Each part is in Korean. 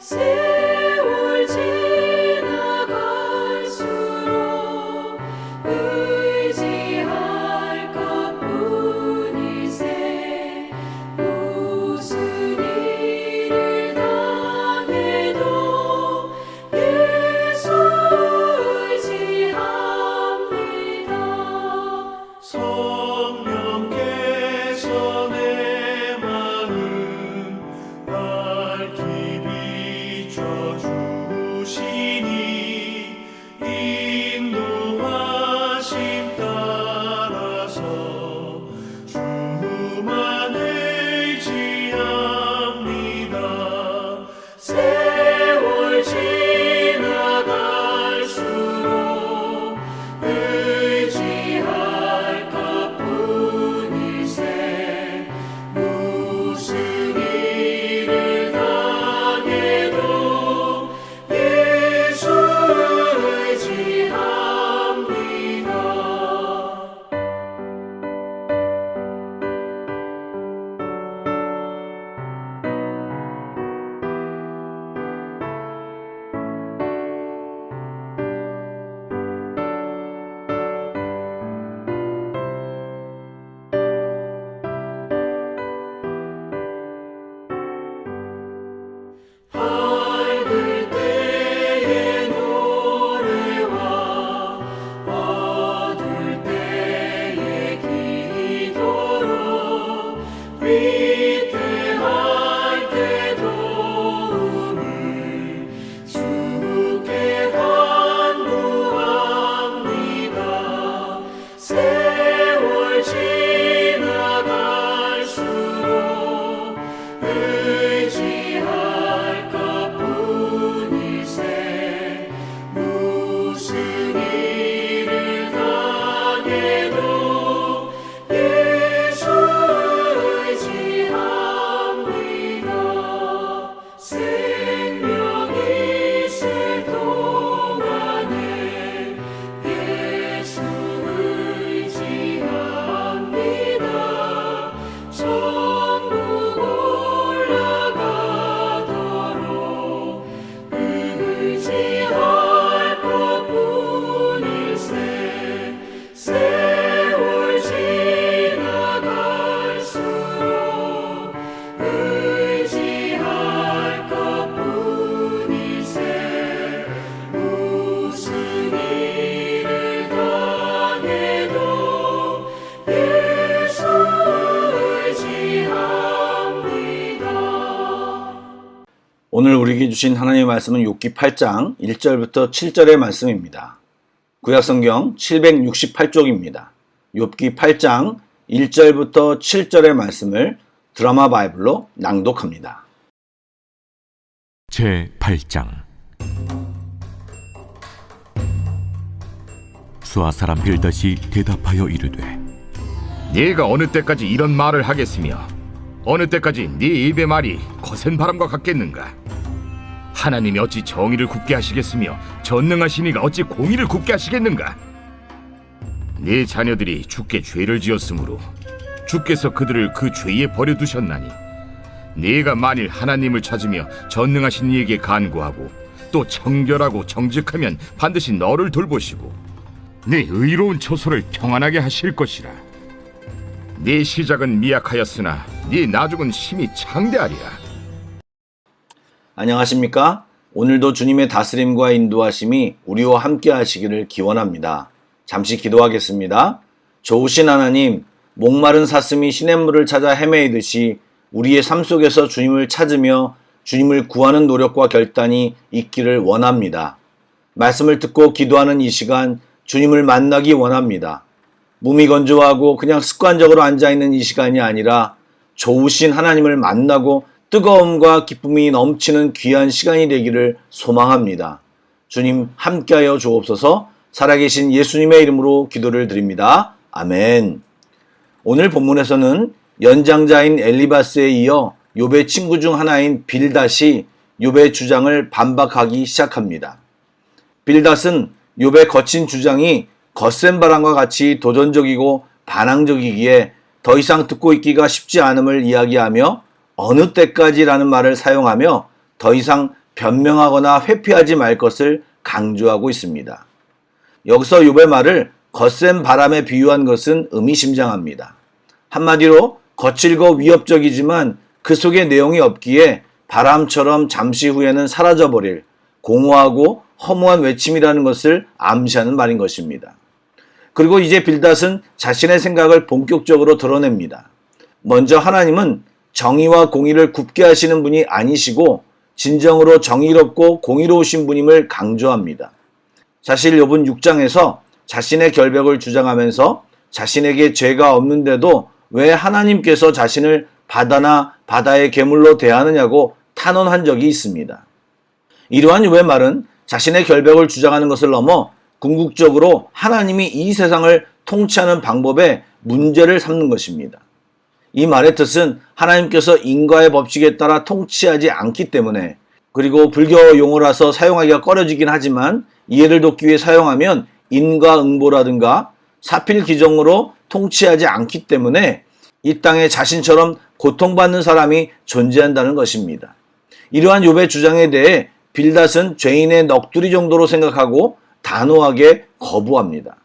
세월 지나갈수록 의지할 것뿐이세. 무슨 일을 당해도 예수 의지합니다. 성령께서 내 마음 밝히 비춰주시니 인도하심 따라서 주만 의지합니다. 세월 지나갈수록 의지할 것뿐이세. 무슨 일을 당해도 예수 의지합니다. 밝을 때의 노래와 어두울 때의 기도로 위태할 때 도움을 주께 간구합니다. 세월 지나갈수록 의지할 것뿐이세. 무슨 일을 당해도 예수 의지합니다. 생명이 있을 동안에 예수 의지합니다. 천국 올라가도록 의지할 것뿐일세. 세월 지나갈수록 의지할 것뿐일세. 무슨 일을 당해도 예수 의지합니다. 오늘 우리에게 주신 하나님의 말씀은 욥기 8장 1절부터 7절의 말씀입니다. 구약성경 768쪽입니다. 욥기 8장 1절부터 7절의 말씀을 드라마 바이블로 낭독합니다. 제8장 수아 사람 빌닷이 대답하여 이르되 네가 어느 때까지 이런 말을 하겠으며 어느 때까지 네 입의 말이 거센 바람과 같겠는가? 하나님이 어찌 정의를 굽게 하시겠으며 전능하신 이가 어찌 공의를 굽게 하시겠는가? 네 자녀들이 주께 죄를 지었으므로 주께서 그들을 그 죄에 버려두셨나니 네가 만일 하나님을 찾으며 전능하신 이에게 간구하고 또 청결하고 정직하면 반드시 너를 돌보시고 네 의로운 처소를 평안하게 하실 것이라. 네 시작은 미약하였으나 네 나중은 심히 창대하리라. 안녕하십니까? 오늘도 주님의 다스림과 인도하심이 우리와 함께 하시기를 기원합니다. 잠시 기도하겠습니다. 좋으신 하나님, 목마른 사슴이 시냇물을 찾아 헤매이듯이 우리의 삶 속에서 주님을 찾으며 주님을 구하는 노력과 결단이 있기를 원합니다. 말씀을 듣고 기도하는 이 시간 주님을 만나기 원합니다. 몸이 건조하고 그냥 습관적으로 앉아있는 이 시간이 아니라 좋으신 하나님을 만나고 뜨거움과 기쁨이 넘치는 귀한 시간이 되기를 소망합니다. 주님 함께하여 주옵소서. 살아계신 예수님의 이름으로 기도를 드립니다. 아멘. 오늘 본문에서는 연장자인 엘리바스에 이어 욥의 친구 중 하나인 빌닷이 욥의 주장을 반박하기 시작합니다. 빌닷은 욥의 거친 주장이 거센 바람과 같이 도전적이고 반항적이기에 더 이상 듣고 있기가 쉽지 않음을 이야기하며 어느 때까지라는 말을 사용하며 더 이상 변명하거나 회피하지 말 것을 강조하고 있습니다. 여기서 욥의 말을 거센 바람에 비유한 것은 의미심장합니다. 한마디로 거칠고 위협적이지만 그 속에 내용이 없기에 바람처럼 잠시 후에는 사라져버릴 공허하고 허무한 외침이라는 것을 암시하는 말인 것입니다. 그리고 이제 빌닷은 자신의 생각을 본격적으로 드러냅니다. 먼저 하나님은 정의와 공의를 굽게 하시는 분이 아니시고 진정으로 정의롭고 공의로우신 분임을 강조합니다. 사실 욥은 6장에서 자신의 결백을 주장하면서 자신에게 죄가 없는데도 왜 하나님께서 자신을 바다나 바다의 괴물로 대하느냐고 탄원한 적이 있습니다. 이러한 욥의 말은 자신의 결백을 주장하는 것을 넘어 궁극적으로 하나님이 이 세상을 통치하는 방법에 문제를 삼는 것입니다. 이 말의 뜻은 하나님께서 인과의 법칙에 따라 통치하지 않기 때문에, 그리고 불교 용어라서 사용하기가 꺼려지긴 하지만 이해를 돕기 위해 사용하면 인과응보라든가 사필기정으로 통치하지 않기 때문에 이 땅에 자신처럼 고통받는 사람이 존재한다는 것입니다. 이러한 욥의 주장에 대해 빌닷은 죄인의 넋두리 정도로 생각하고 단호하게 거부합니다.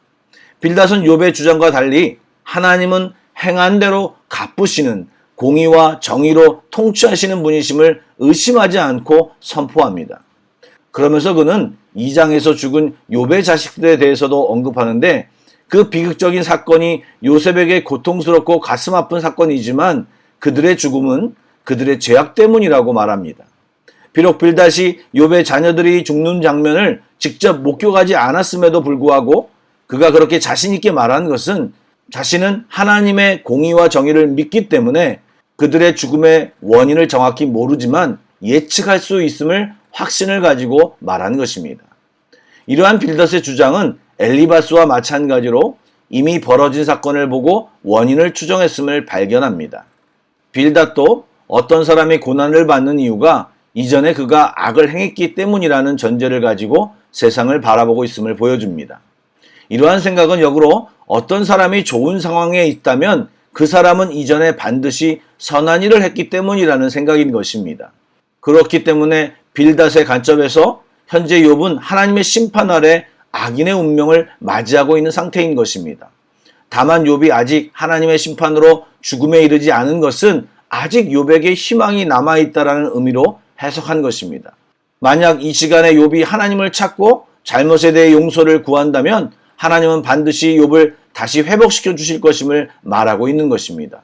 빌닷은 욥의 주장과 달리 하나님은 행한 대로 갚으시는 공의와 정의로 통치하시는 분이심을 의심하지 않고 선포합니다. 그러면서 그는 2장에서 죽은 욥의 자식들에 대해서도 언급하는데 그 비극적인 사건이 요셉에게 고통스럽고 가슴 아픈 사건이지만 그들의 죽음은 그들의 죄악 때문이라고 말합니다. 비록 빌닷이 욥의 자녀들이 죽는 장면을 직접 목격하지 않았음에도 불구하고 그가 그렇게 자신 있게 말한 것은 자신은 하나님의 공의와 정의를 믿기 때문에 그들의 죽음의 원인을 정확히 모르지만 예측할 수 있음을 확신을 가지고 말한 것입니다. 이러한 빌닷의 주장은 엘리바스와 마찬가지로 이미 벌어진 사건을 보고 원인을 추정했음을 발견합니다. 빌닷도 어떤 사람이 고난을 받는 이유가 이전에 그가 악을 행했기 때문이라는 전제를 가지고 세상을 바라보고 있음을 보여줍니다. 이러한 생각은 역으로 어떤 사람이 좋은 상황에 있다면 그 사람은 이전에 반드시 선한 일을 했기 때문이라는 생각인 것입니다. 그렇기 때문에 빌닷의 관점에서 현재 욥은 하나님의 심판 아래 악인의 운명을 맞이하고 있는 상태인 것입니다. 다만 욥이 아직 하나님의 심판으로 죽음에 이르지 않은 것은 아직 욥에게 희망이 남아있다라는 의미로 해석한 것입니다. 만약 이 시간에 욥이 하나님을 찾고 잘못에 대해 용서를 구한다면 하나님은 반드시 욥을 다시 회복시켜 주실 것임을 말하고 있는 것입니다.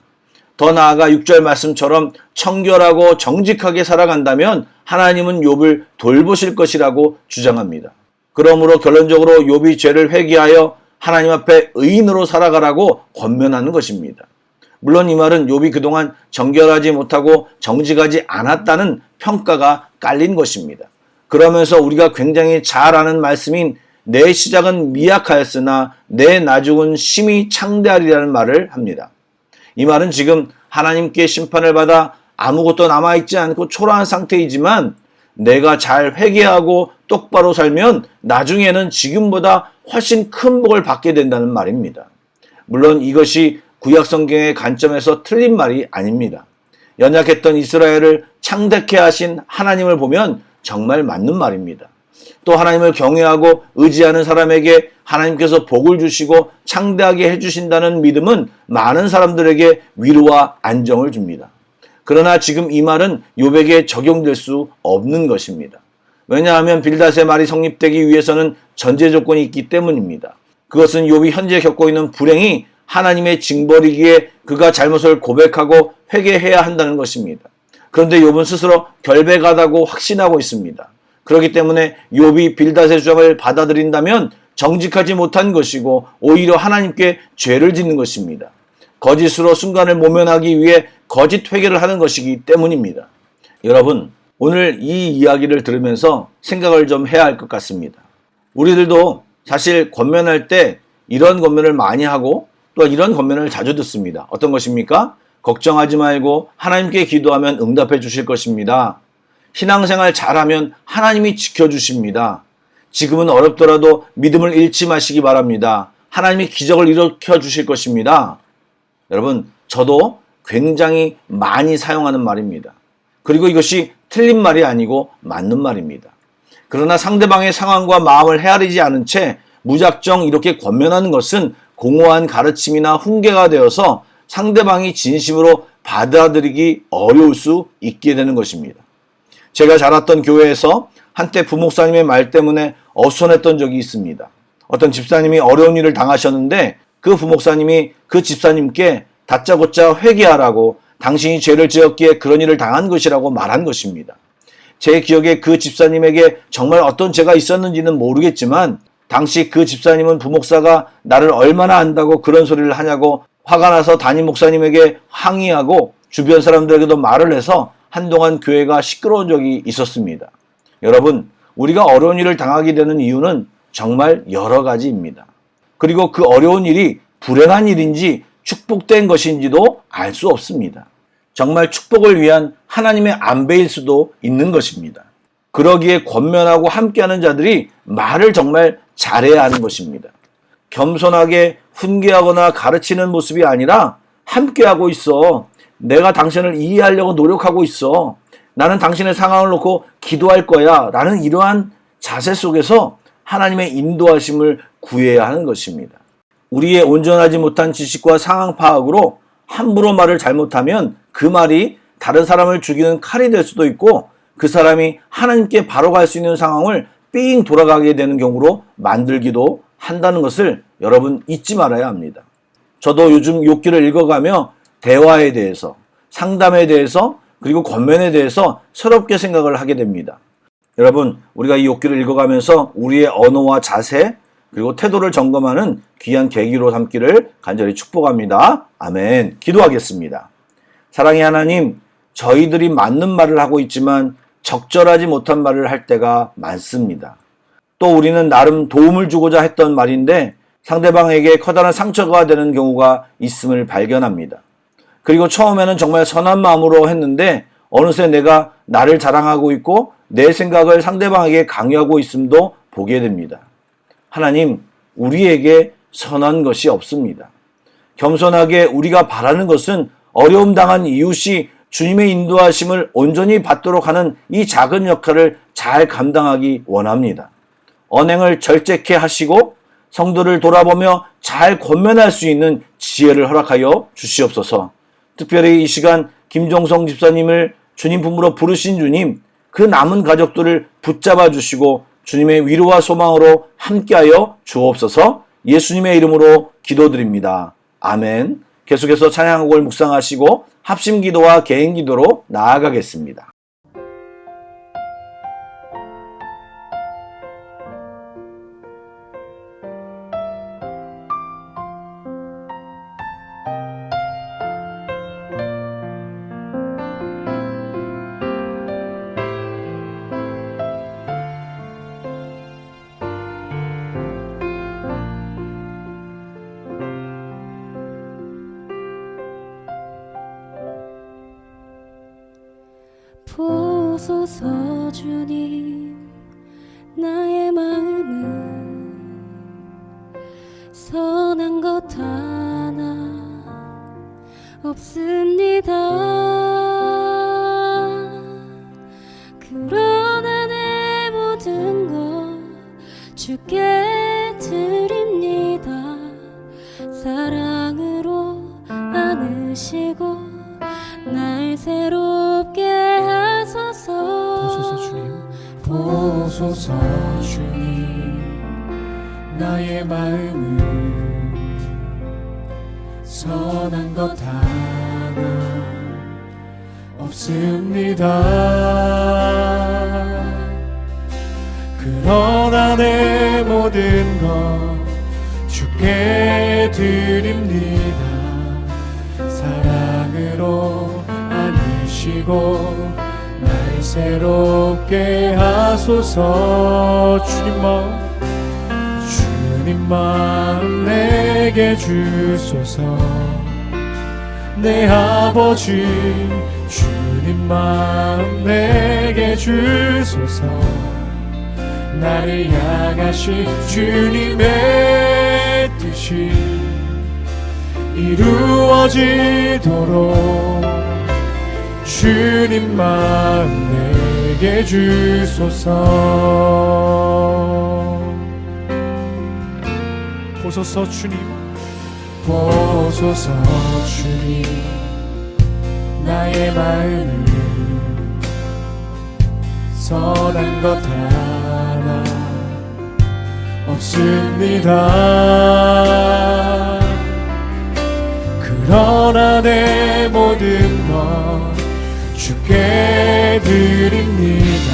더 나아가 6절 말씀처럼 청결하고 정직하게 살아간다면 하나님은 욥을 돌보실 것이라고 주장합니다. 그러므로 결론적으로 욥이 죄를 회개하여 하나님 앞에 의인으로 살아가라고 권면하는 것입니다. 물론 이 말은 욥이 그동안 정결하지 못하고 정직하지 않았다는 평가가 깔린 것입니다. 그러면서 우리가 굉장히 잘 아는 말씀인 내 시작은 미약하였으나 내 나중은 심히 창대하리라는 말을 합니다. 이 말은 지금 하나님께 심판을 받아 아무것도 남아있지 않고 초라한 상태이지만 내가 잘 회개하고 똑바로 살면 나중에는 지금보다 훨씬 큰 복을 받게 된다는 말입니다. 물론 이것이 구약성경의 관점에서 틀린 말이 아닙니다. 연약했던 이스라엘을 창대케 하신 하나님을 보면 정말 맞는 말입니다. 또 하나님을 경외하고 의지하는 사람에게 하나님께서 복을 주시고 창대하게 해주신다는 믿음은 많은 사람들에게 위로와 안정을 줍니다. 그러나 지금 이 말은 욥에게 적용될 수 없는 것입니다. 왜냐하면 빌닷의 말이 성립되기 위해서는 전제 조건이 있기 때문입니다. 그것은 욥이 현재 겪고 있는 불행이 하나님의 징벌이기에 그가 잘못을 고백하고 회개해야 한다는 것입니다. 그런데 욥은 스스로 결백하다고 확신하고 있습니다. 그렇기 때문에 욥이 빌닷의 주장을 받아들인다면 정직하지 못한 것이고 오히려 하나님께 죄를 짓는 것입니다. 거짓으로 순간을 모면하기 위해 거짓 회개를 하는 것이기 때문입니다. 여러분, 오늘 이 이야기를 들으면서 생각을 좀 해야 할 것 같습니다. 우리들도 사실 권면할 때 이런 권면을 많이 하고 또 이런 권면을 자주 듣습니다. 어떤 것입니까? 걱정하지 말고 하나님께 기도하면 응답해 주실 것입니다. 신앙생활 잘하면 하나님이 지켜주십니다. 지금은 어렵더라도 믿음을 잃지 마시기 바랍니다. 하나님이 기적을 일으켜 주실 것입니다. 여러분, 저도 굉장히 많이 사용하는 말입니다. 그리고 이것이 틀린 말이 아니고 맞는 말입니다. 그러나 상대방의 상황과 마음을 헤아리지 않은 채 무작정 이렇게 권면하는 것은 공허한 가르침이나 훈계가 되어서 상대방이 진심으로 받아들이기 어려울 수 있게 되는 것입니다. 제가 자랐던 교회에서 한때 부목사님의 말 때문에 어수선했던 적이 있습니다. 어떤 집사님이 어려운 일을 당하셨는데 그 부목사님이 그 집사님께 다짜고짜 회개하라고, 당신이 죄를 지었기에 그런 일을 당한 것이라고 말한 것입니다. 제 기억에 그 집사님에게 정말 어떤 죄가 있었는지는 모르겠지만 당시 그 집사님은 부목사가 나를 얼마나 안다고 그런 소리를 하냐고 화가 나서 담임 목사님에게 항의하고 주변 사람들에게도 말을 해서 한동안 교회가 시끄러운 적이 있었습니다. 여러분, 우리가 어려운 일을 당하게 되는 이유는 정말 여러 가지입니다. 그리고 그 어려운 일이 불행한 일인지 축복된 것인지도 알 수 없습니다. 정말 축복을 위한 하나님의 안배일 수도 있는 것입니다. 그러기에 권면하고 함께하는 자들이 말을 정말 잘해야 하는 것입니다. 겸손하게 훈계하거나 가르치는 모습이 아니라 함께하고 있어. 내가 당신을 이해하려고 노력하고 있어. 나는 당신의 상황을 놓고 기도할 거야. 라는 이러한 자세 속에서 하나님의 인도하심을 구해야 하는 것입니다. 우리의 온전하지 못한 지식과 상황 파악으로 함부로 말을 잘못하면 그 말이 다른 사람을 죽이는 칼이 될 수도 있고 그 사람이 하나님께 바로 갈 수 있는 상황을 삥 돌아가게 되는 경우로 만들기도 한다는 것을 여러분 잊지 말아야 합니다. 저도 요즘 욥기를 읽어가며 대화에 대해서, 상담에 대해서, 그리고 권면에 대해서 새롭게 생각을 하게 됩니다. 여러분, 우리가 이 욥기를 읽어가면서 우리의 언어와 자세, 그리고 태도를 점검하는 귀한 계기로 삼기를 간절히 축복합니다. 아멘. 기도하겠습니다. 사랑의 하나님, 저희들이 맞는 말을 하고 있지만 적절하지 못한 말을 할 때가 많습니다. 또 우리는 나름 도움을 주고자 했던 말인데 상대방에게 커다란 상처가 되는 경우가 있음을 발견합니다. 그리고 처음에는 정말 선한 마음으로 했는데 어느새 내가 나를 자랑하고 있고 내 생각을 상대방에게 강요하고 있음도 보게 됩니다. 하나님, 우리에게 선한 것이 없습니다. 겸손하게 우리가 바라는 것은 어려움 당한 이웃이 주님의 인도하심을 온전히 받도록 하는 이 작은 역할을 잘 감당하기 원합니다. 언행을 절제케 하시고 성도를 돌아보며 잘 권면할 수 있는 지혜를 허락하여 주시옵소서. 특별히 이 시간 김종성 집사님을 주님 품으로 부르신 주님, 그 남은 가족들을 붙잡아 주시고 주님의 위로와 소망으로 함께하여 주옵소서. 예수님의 이름으로 기도드립니다. 아멘. 계속해서 찬양곡을 묵상하시고 합심기도와 개인기도로 나아가겠습니다. 보소서 주님, 나의 마음은 선한 것 하나 없습니다. 그러나 내 모든 것 주께 드립니다. 사랑으로 안으시고 날 새롭게 하소서. 보소서 주님, 보소서 주님, 나의 마음은 선한 것 하나 없습니다. 그러나 내 모든 것 주께 드립니다. 사랑으로 안으시고 날 새롭게 하소서. 주님 마음 내게 주소서. 내 아버지 주님 마음 내게 주소서. 나를 향하신 주님의 뜻이 이루어지도록 주님 마음 내게 주소서. 보소서 주님, 보소서 주님, 나의 마음을 선한 것 하나 없습니다. 그러나 내 모든 것 주께 드립니다.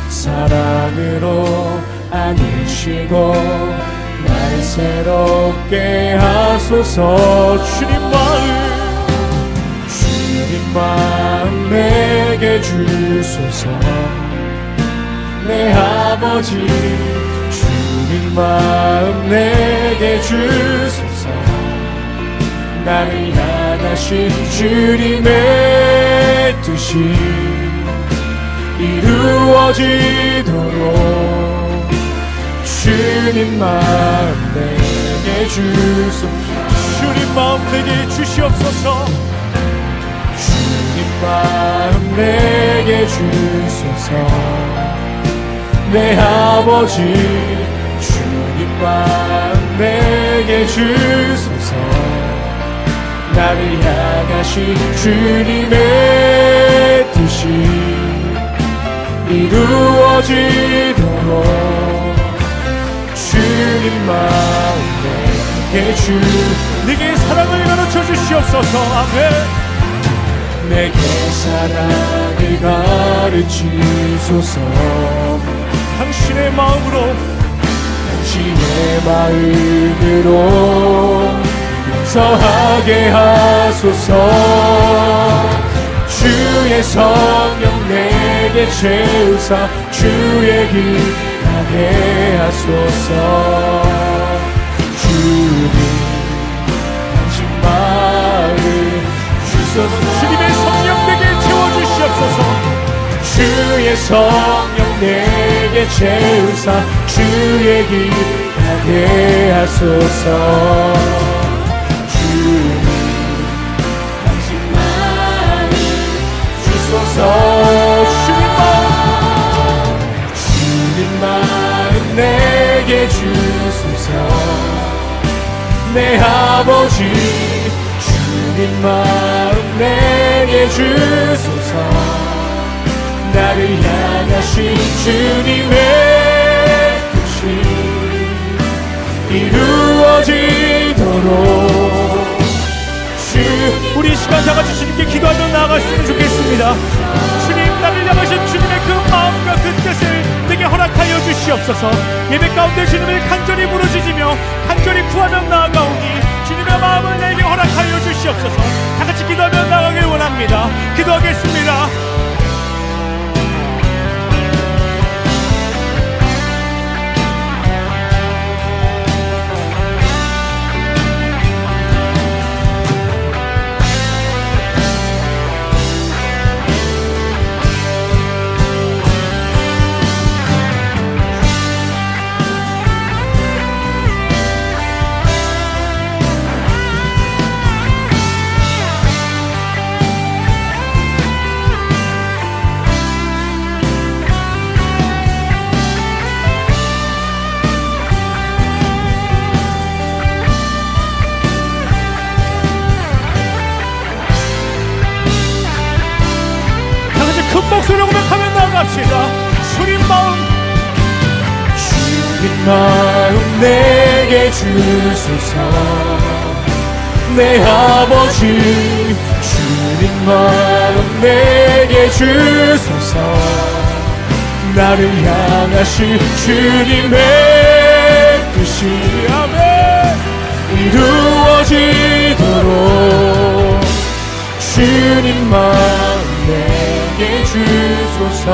사랑으로 안으시고 날 새롭게 하소서. 주님 마음 내게 주소서. 내 아버지 주님 마음 내게 주소서. 나를 향하신 주님의 뜻이 이루어지도록 주님 마음 내게 주소서. 주님 마음 내게 주시옵소서. 주님 마음 내게 주소서. 내 아버지 주님 마음 내게 주소서. 나를 향하신 주님의 뜻이 이루어지도록 주님 마음 내게 사랑을 가르쳐 주시옵소서. 아멘. 내게 사랑을 가르치소서. 당신의 마음으로 용서하게 하소서. 주의 성령 내게 채우사 주의 길 가게 하소서. 주님 당신 마음 주소서. 주님의 성령 내게 채워주시옵소서. 주의 성령 내게 채우사 주의 길 가게 하소서. 주님 당신 마음 주소서. 주님 마음 내게 주소서. 내 아버지 주님 마음 내게 주소서. 나를 향하신 주님의 뜻이 이루어지도록 우리 시간 다 같이 주님께 기도하며 나아갔으면 좋겠습니다. 주님, 나를 향하신 주님의 그 마음과 그 뜻을 내게 허락하여 주시옵소서. 예배 가운데 주님을 간절히 부르짖으며 간절히 구하며 나아가오니 주님의 마음을 내게 허락하여 주시옵소서. 다 같이 기도하며 나아가길 원합니다. 기도하겠습니다. 큰 목소리로 고백하며 나아갑시다. 주님 마음 내게 주소서. 내 아버지 주님 마음 내게 주소서. 나를 향하신 주님의 뜻이 아멘 이루어지도록 주님 마음 내게 주소서.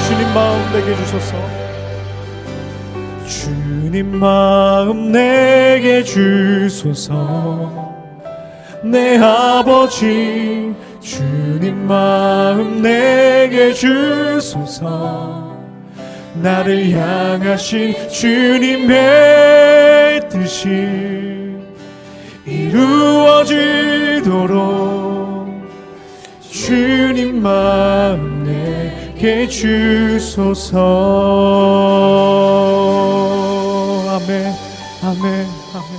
주님 마음 내게 주소서. 주님 마음 내게 주소서. 내 아버지 주님 마음 내게 주소서. 나를 향하신 주님의 뜻이 이루어지도록 주님 마음 내게 주소서. 아멘, 아멘, 아멘.